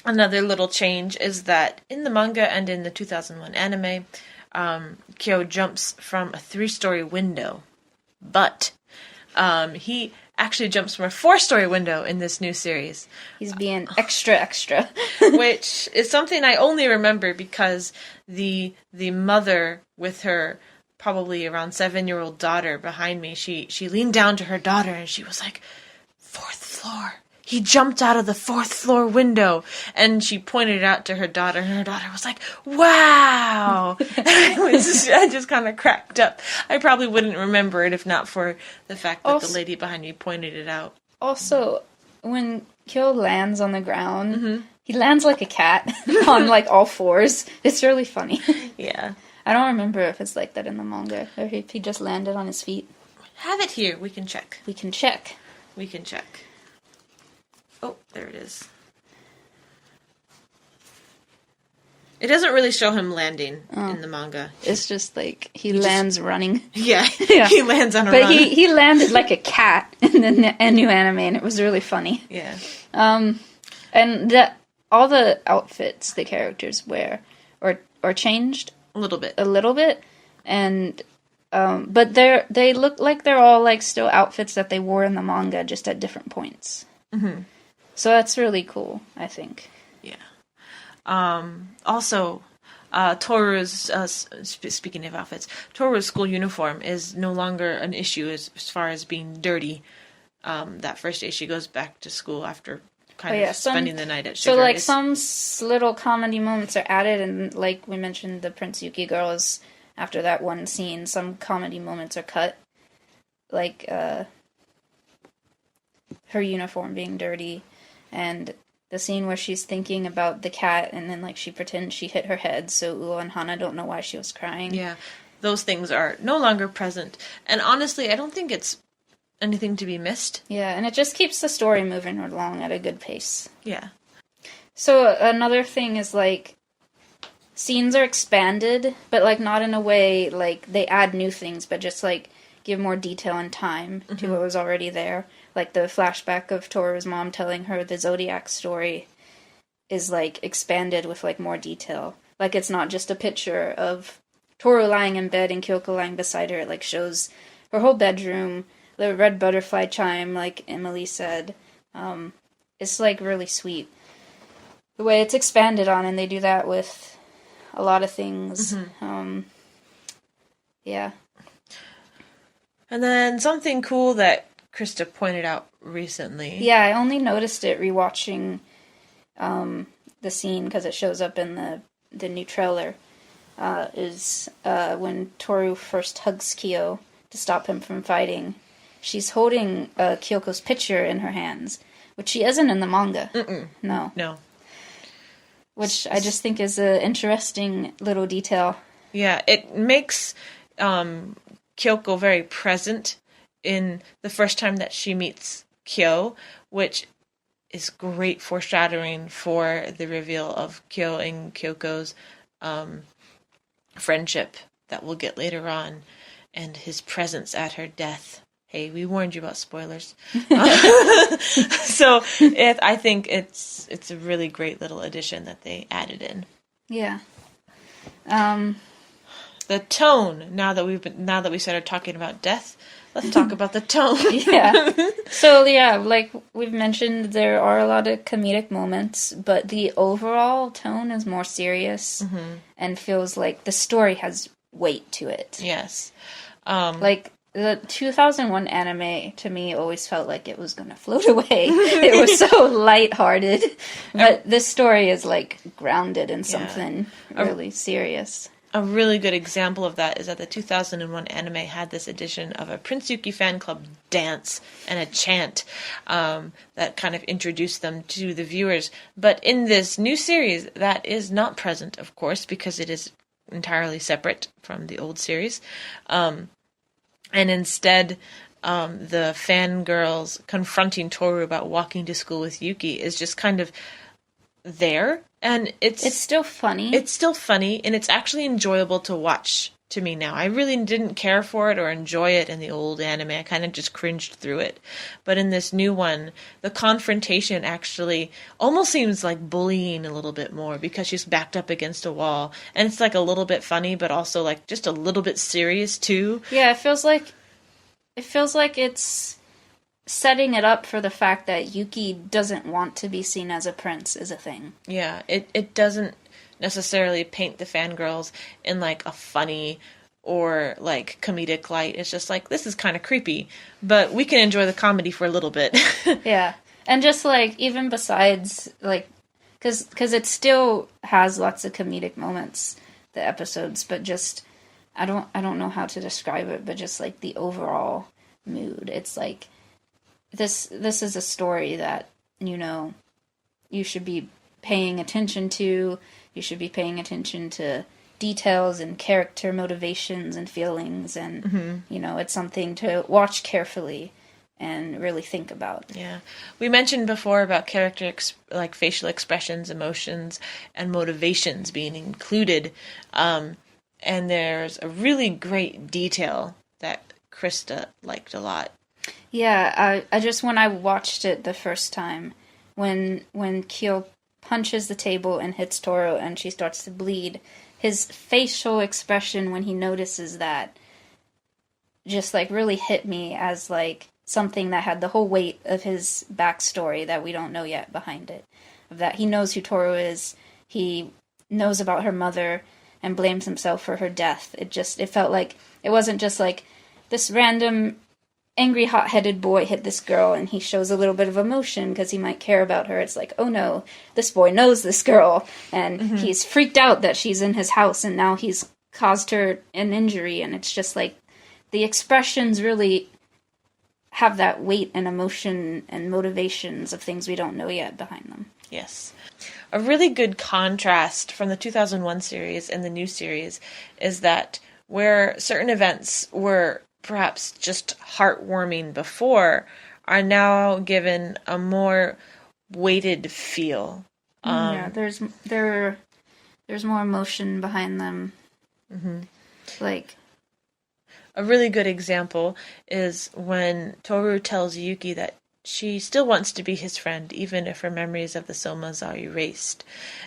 Speaker 1: another little change is that in the manga and in the 2001 anime... Kyo jumps from a 3-story window, but he actually jumps from a 4-story window in this new series.
Speaker 2: He's being extra.
Speaker 1: Which is something I only remember because the mother with her probably around 7-year-old daughter behind me, she leaned down to her daughter and she was like, 4th floor. He jumped out of the 4th floor window, and she pointed it out to her daughter, and her daughter was like, wow! I just kind of cracked up. I probably wouldn't remember it if not for the fact that the lady behind me pointed it out.
Speaker 2: Also, when Kyo lands on the ground, mm-hmm. he lands like a cat on, like, all fours. It's really funny.
Speaker 1: Yeah.
Speaker 2: I don't remember if it's like that in the manga, or if he just landed on his feet.
Speaker 1: Have it here. We can check. Oh, there it is. It doesn't really show him landing in the manga.
Speaker 2: It's just like he lands running.
Speaker 1: Yeah, he lands on a run.
Speaker 2: But he landed like a cat in the new anime, and it was really funny.
Speaker 1: Yeah.
Speaker 2: And all the outfits the characters wear are changed
Speaker 1: a little bit,
Speaker 2: and but they look like they're all like still outfits that they wore in the manga, just at different points. Mm-hmm. So that's really cool, I think.
Speaker 1: Yeah. Also, Toru's, speaking of outfits, Toru's school uniform is no longer an issue as far as being dirty. That first day she goes back to school after kind of spending the night at
Speaker 2: So,
Speaker 1: Sugar.
Speaker 2: like, some little comedy moments are added, and, like we mentioned, the Prince Yuki girls, after that one scene, some comedy moments are cut. Like, her uniform being dirty, and the scene where she's thinking about the cat, and then, like, she pretends she hit her head, so Uo and Hana don't know why she was crying.
Speaker 1: Yeah, those things are no longer present. And honestly, I don't think it's anything to be missed.
Speaker 2: Yeah, and it just keeps the story moving along at a good pace.
Speaker 1: Yeah.
Speaker 2: So another thing is, like, scenes are expanded, but, like, not in a way, like, they add new things, but just, like, give more detail and time to what was already there. Like, the flashback of Toru's mom telling her the Zodiac story is, like, expanded with, like, more detail. Like, it's not just a picture of Toru lying in bed and Kyoko lying beside her. It, like, shows her whole bedroom, the red butterfly chime, like Emily said. It's, like, really sweet. The way it's expanded on, and they do that with a lot of things. Yeah.
Speaker 1: And then something cool that Krista pointed out recently.
Speaker 2: Yeah, I only noticed it rewatching the scene because it shows up in the new trailer. Is when Toru first hugs Kyo to stop him from fighting. She's holding Kyoko's picture in her hands, which she isn't in the manga. No. Which I just think is an interesting little detail.
Speaker 1: Yeah, it makes Kyoko very present in the first time that she meets Kyo, which is great foreshadowing for the reveal of Kyo and Kyoko's friendship that we'll get later on, and his presence at her death. Hey, we warned you about spoilers. So I think it's a really great little addition that they added in.
Speaker 2: Yeah.
Speaker 1: The tone. Now that we started talking about death, let's talk about the tone.
Speaker 2: Yeah. So yeah, like we've mentioned, there are a lot of comedic moments, but the overall tone is more serious and feels like the story has weight to it.
Speaker 1: Yes.
Speaker 2: Like the 2001 anime to me always felt like it was going to float away. It was so lighthearted, but this story is like grounded in something really serious.
Speaker 1: A really good example of that is that the 2001 anime had this edition of a Prince Yuki fan club dance and a chant that kind of introduced them to the viewers. But in this new series, that is not present, of course, because it is entirely separate from the old series. And instead, the fangirls confronting Toru about walking to school with Yuki is just kind of there. And it's
Speaker 2: still funny.
Speaker 1: It's still funny, and it's actually enjoyable to watch to me now. I really didn't care for it or enjoy it in the old anime. I kind of just cringed through it. But in this new one, the confrontation actually almost seems like bullying a little bit more because she's backed up against a wall. And it's like a little bit funny, but also like just a little bit serious too.
Speaker 2: Yeah, it feels like it's setting it up for the fact that Yuki doesn't want to be seen as a prince is a thing.
Speaker 1: Yeah, it doesn't necessarily paint the fangirls in like a funny or like comedic light. It's just like, this is kind of creepy, but we can enjoy the comedy for a little bit.
Speaker 2: Yeah. And just like, even besides like, cause it still has lots of comedic moments, the episodes, but just, I don't know how to describe it, but just like the overall mood. It's like, this is a story that, you know, you should be paying attention to. You should be paying attention to details and character motivations and feelings. And, you know, it's something to watch carefully and really think about.
Speaker 1: Yeah. We mentioned before about character, like facial expressions, emotions, and motivations being included. And there's a really great detail that Krista liked a lot.
Speaker 2: Yeah, I just, when I watched it the first time, when Kyo punches the table and hits Toru and she starts to bleed, his facial expression when he notices that just like really hit me as like something that had the whole weight of his backstory that we don't know yet behind it. Of that he knows who Toru is, he knows about her mother and blames himself for her death. It felt like, it wasn't just like this random angry, hot-headed boy hit this girl, and he shows a little bit of emotion because he might care about her. It's like, oh no, this boy knows this girl, and he's freaked out that she's in his house, and now he's caused her an injury, and it's just like, the expressions really have that weight and emotion and motivations of things we don't know yet behind them.
Speaker 1: Yes. A really good contrast from the 2001 series and the new series is that where certain events were perhaps just heartwarming before, are now given a more weighted feel.
Speaker 2: There's more emotion behind them.
Speaker 1: Mm-hmm.
Speaker 2: Like,
Speaker 1: a really good example is when Toru tells Yuki that she still wants to be his friend, even if her memories of the Somas are erased.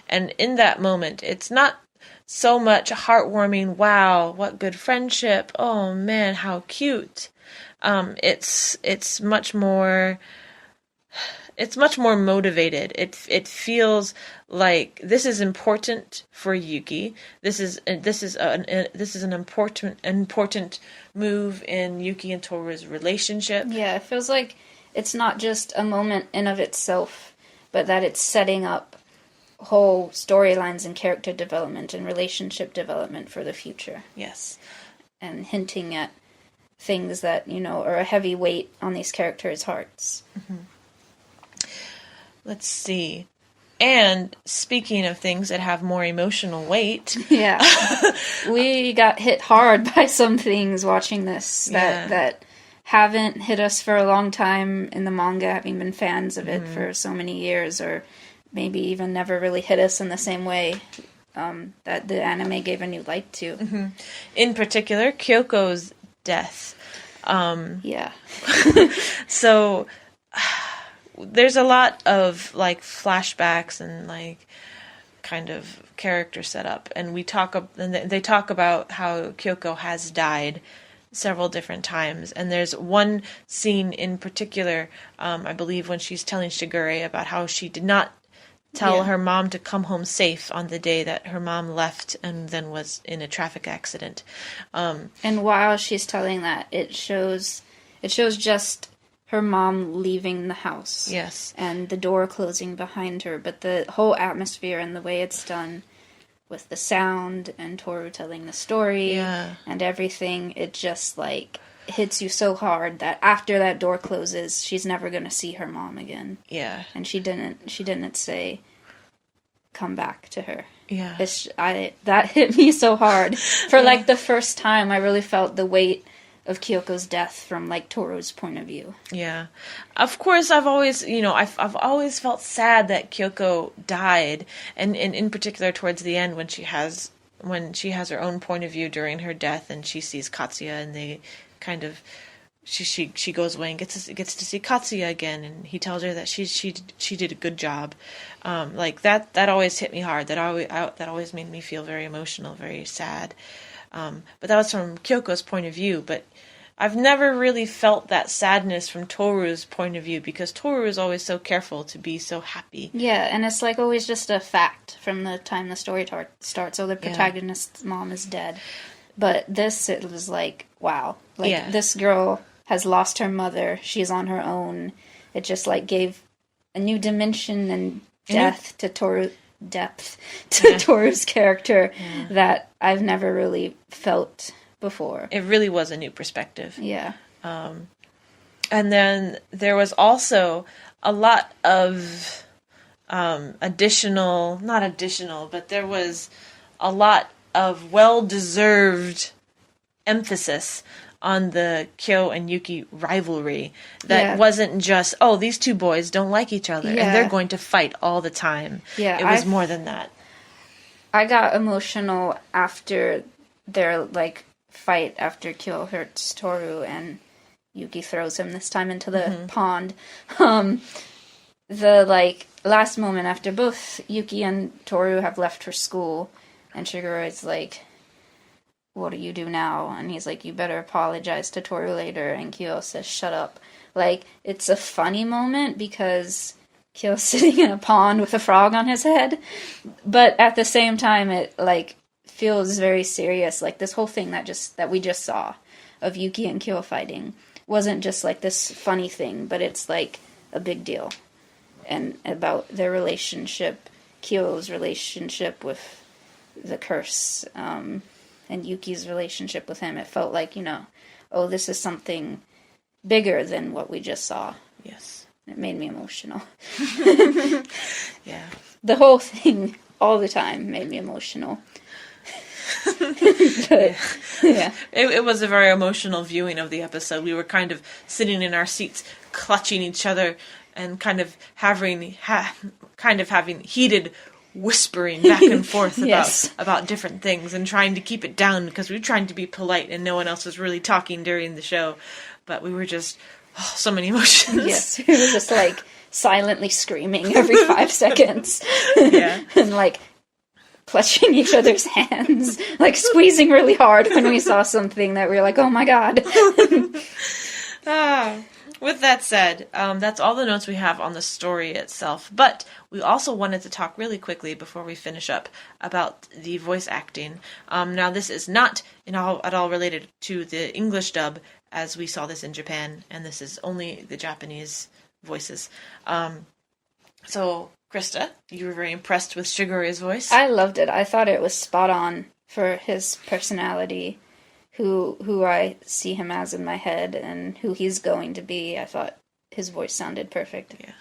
Speaker 1: And in that moment, it's not so much heartwarming, wow, what good friendship, oh man, how cute. It's much more motivated. It feels like this is important for Yuki. This is an important move in Yuki and Toru's relationship.
Speaker 2: Yeah, it feels like it's not just a moment in of itself, but that it's setting up whole storylines and character development and relationship development for the future.
Speaker 1: Yes.
Speaker 2: And hinting at things that, are a heavy weight on these characters' hearts.
Speaker 1: Mm-hmm. Let's see. And speaking of things that have more emotional weight.
Speaker 2: Yeah. We got hit hard by some things watching this that haven't hit us for a long time in the manga, having been fans of it for so many years, or maybe even never really hit us in the same way that the anime gave a new light to.
Speaker 1: Mm-hmm. In particular, Kyoko's death.
Speaker 2: Yeah.
Speaker 1: So there's a lot of like flashbacks and like kind of character setup, and they talk about how Kyoko has died several different times, and there's one scene in particular, I believe, when she's telling Shigure about how she did not tell her mom to come home safe on the day that her mom left and then was in a traffic accident.
Speaker 2: And while she's telling that, it shows just her mom leaving the house.
Speaker 1: Yes. And
Speaker 2: the door closing behind her, but the whole atmosphere and the way it's done with the sound and Toru telling the story and everything, it just like hits you so hard that after that door closes, she's never going to see her mom again.
Speaker 1: Yeah.
Speaker 2: And she didn't say come back to her.
Speaker 1: Yeah.
Speaker 2: That hit me so hard. For like the first time I really felt the weight of Kyoko's death from like Toru's point of view.
Speaker 1: Yeah. Of course, I've always felt sad that Kyoko died, and in particular towards the end when she has her own point of view during her death, and she sees Katsuya, and they kind of she goes away and gets to see Katsuya again, and he tells her that she did a good job. Like that always hit me hard. That always made me feel very emotional, very sad. But that was from Kyoko's point of view. But I've never really felt that sadness from Toru's point of view, because Toru is always so careful to be so happy.
Speaker 2: Yeah, and it's like always just a fact from the time the story starts. Oh, the protagonist's mom is dead. But this, it was like, wow. Like, this girl has lost her mother. She's on her own. It just, like, gave a new dimension and depth to Toru's character that I've never really felt before.
Speaker 1: It really was a new perspective.
Speaker 2: Yeah.
Speaker 1: And then there was also a lot of but there was a lot of well-deserved emphasis on the Kyo and Yuki rivalry that wasn't just, oh, these two boys don't like each other and they're going to fight all the time. Yeah, it was more than that.
Speaker 2: I got emotional after their like fight, after Kyo hurts Toru and Yuki throws him this time into the pond. The like last moment after both Yuki and Toru have left for school, and Shigure is like, what do you do now? And he's like, you better apologize to Toru later. And Kyo says, shut up. Like, it's a funny moment because Kyo's sitting in a pond with a frog on his head. But at the same time, it, like, feels very serious. Like, this whole thing that we just saw of Yuki and Kyo fighting wasn't just like this funny thing, but it's like a big deal. And about their relationship, Kyo's relationship with the curse, and Yuki's relationship with him. It felt like, oh, this is something bigger than what we just saw.
Speaker 1: Yes.
Speaker 2: It made me emotional.
Speaker 1: Yeah.
Speaker 2: The whole thing, all the time, made me emotional. But, yeah.
Speaker 1: It was a very emotional viewing of the episode. We were kind of sitting in our seats, clutching each other, and kind of having heated whispering back and forth
Speaker 2: Yes.
Speaker 1: about different things and trying to keep it down because we were trying to be polite and no one else was really talking during the show. But we were just, so many emotions.
Speaker 2: Yes, we were just like silently screaming every 5 seconds.
Speaker 1: Yeah.
Speaker 2: And like clutching each other's hands, like squeezing really hard when we saw something that we were like, oh my god.
Speaker 1: With that said, that's all the notes we have on the story itself. But we also wanted to talk really quickly before we finish up about the voice acting. Now, this is not at all related to the English dub, as we saw this in Japan, and this is only the Japanese voices. So, Krista, you were very impressed with Shigure's voice?
Speaker 2: I loved it. I thought it was spot on for his personality. Who I see him as in my head and who he's going to be. I thought his voice sounded perfect.
Speaker 1: Yeah.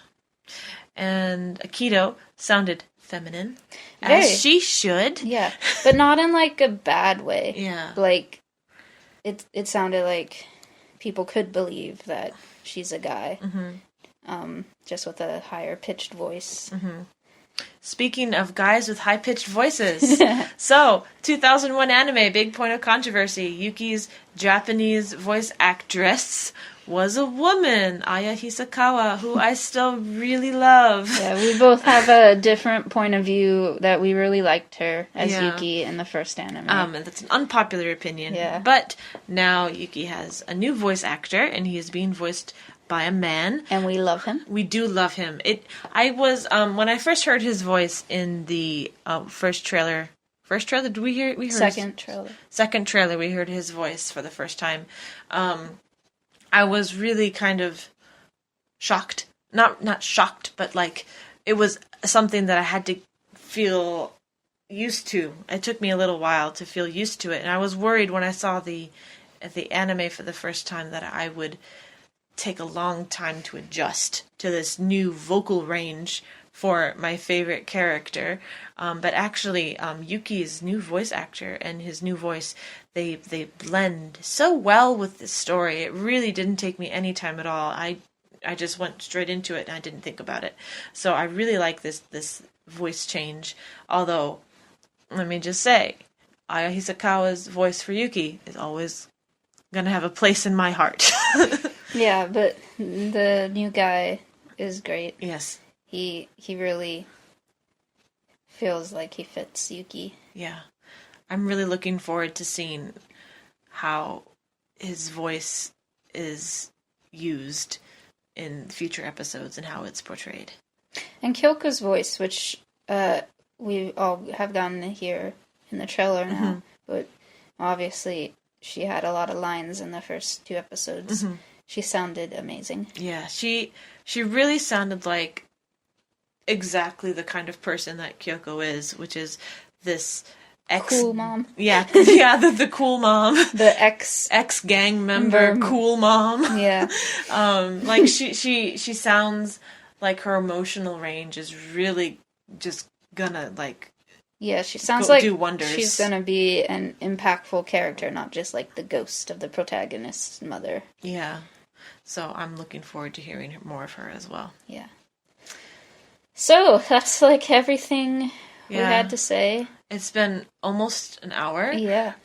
Speaker 1: And Akito sounded feminine,
Speaker 2: Very.
Speaker 1: as she should.
Speaker 2: Yeah, but not in like a bad way.
Speaker 1: Yeah.
Speaker 2: Like, it sounded like people could believe that she's a guy.
Speaker 1: Mm-hmm.
Speaker 2: Just with a higher pitched voice.
Speaker 1: Mm-hmm. Speaking of guys with high-pitched voices, so 2001 anime, big point of controversy. Yuki's Japanese voice actress was a woman, Aya Hisakawa, who I still really love.
Speaker 2: Yeah, we both have a different point of view that we really liked her as Yuki in the first anime.
Speaker 1: And that's an unpopular opinion.
Speaker 2: Yeah.
Speaker 1: But now Yuki has a new voice actor, and he is being voiced by a man.
Speaker 2: And we love him.
Speaker 1: We do love him. I was when I first heard his voice in the first trailer. First trailer? Did we hear? We heard
Speaker 2: Second trailer.
Speaker 1: Second trailer. We heard his voice for the first time. I was really kind of shocked. Not shocked, but like it was something that I had to feel used to. It took me a little while to feel used to it, and I was worried when I saw the anime for the first time that I would take a long time to adjust to this new vocal range for my favorite character. But actually, Yuki's new voice actor and his new voice, they blend so well with the story. It really didn't take me any time at all. I just went straight into it and I didn't think about it. So I really like this voice change. Although, let me just say, Aya Hisakawa's voice for Yuki is always gonna have a place in my heart.
Speaker 2: Yeah, but the new guy is great.
Speaker 1: Yes.
Speaker 2: He really feels like he fits Yuki.
Speaker 1: Yeah. I'm really looking forward to seeing how his voice is used in future episodes and how it's portrayed.
Speaker 2: And Kyoko's voice, which we all have gotten to hear in the trailer now, but obviously she had a lot of lines in the first 2 episodes. Mm-hmm. She sounded amazing. Yeah,
Speaker 1: she really sounded like exactly the kind of person that Kyoko is, which is this
Speaker 2: cool mom.
Speaker 1: Yeah, the cool mom.
Speaker 2: The ex
Speaker 1: gang member, cool mom.
Speaker 2: Yeah.
Speaker 1: Like she sounds like her emotional range is really just gonna like.
Speaker 2: Yeah, she sounds like
Speaker 1: do wonders.
Speaker 2: She's gonna be an impactful character, not just like the ghost of the protagonist's mother.
Speaker 1: Yeah. So I'm looking forward to hearing more of her as well.
Speaker 2: Yeah. So that's like everything we had to say.
Speaker 1: It's been almost an hour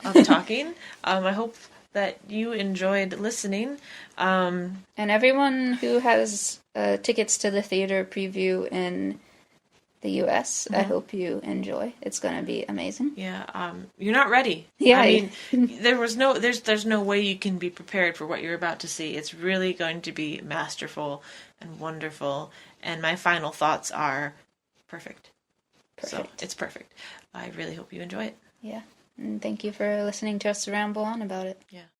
Speaker 1: of talking. I hope that you enjoyed listening.
Speaker 2: And everyone who has tickets to the theater preview in the U.S., I hope you enjoy. It's going to be amazing.
Speaker 1: Yeah, you're not ready.
Speaker 2: Yeah,
Speaker 1: I mean, there's no way you can be prepared for what you're about to see. It's really going to be masterful and wonderful. And my final thoughts are perfect. So it's perfect. I really hope you enjoy it.
Speaker 2: Yeah, and thank you for listening to us ramble on about it.
Speaker 1: Yeah.